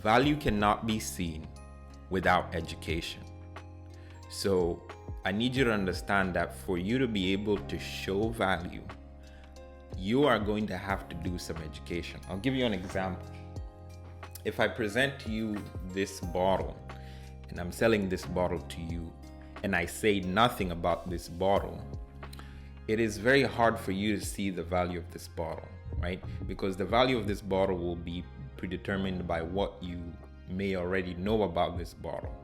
Value cannot be seen without education. So I need you to understand that for you to be able to show value, you are going to have to do some education. I'll give you an example. If I present to you this bottle and I'm selling this bottle to you and I say nothing about this bottle, it is very hard for you to see the value of this bottle, right? Because the value of this bottle will be predetermined by what you may already know about this bottle.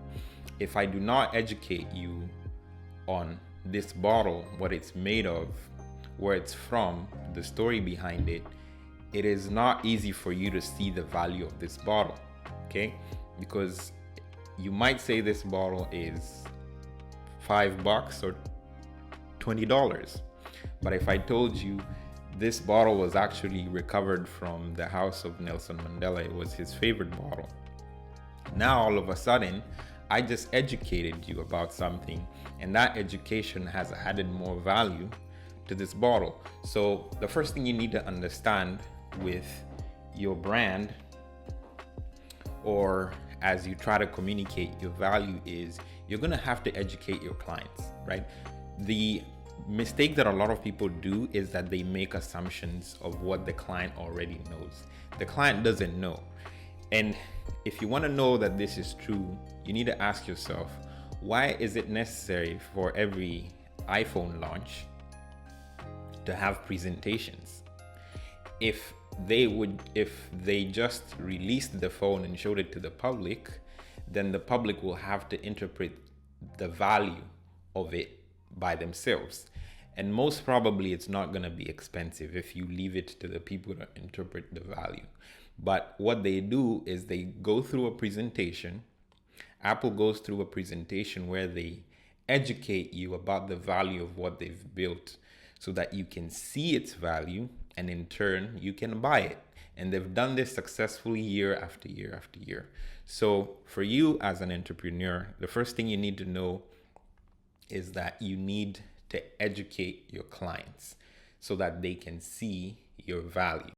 If I do not educate you on this bottle, what it's made of, where it's from, the story behind it, it is not easy for you to see the value of this bottle, okay? Because you might say this bottle is $5 or $20. But if I told you this bottle was actually recovered from the house of Nelson Mandela, it was his favorite bottle. Now, all of a sudden, I just educated you about something, and that education has added more value to this bottle. So the first thing you need to understand with your brand, or as you try to communicate your value, is you're going to have to educate your clients, right? The mistake that a lot of people do is that they make assumptions of what the client already knows. The client doesn't know. And if you want to know that this is true, you need to ask yourself, why is it necessary for every iPhone launch to have presentations? If they just released the phone and showed it to the public, then the public will have to interpret the value of it by themselves. And most probably it's not going to be expensive if you leave it to the people to interpret the value. But what they do is they go through a presentation. Apple goes through a presentation where they educate you about the value of what they've built so that you can see its value, and in turn you can buy it. And they've done this successfully year after year after year. So for you as an entrepreneur, the first thing you need to know is that you need to educate your clients so that they can see your value.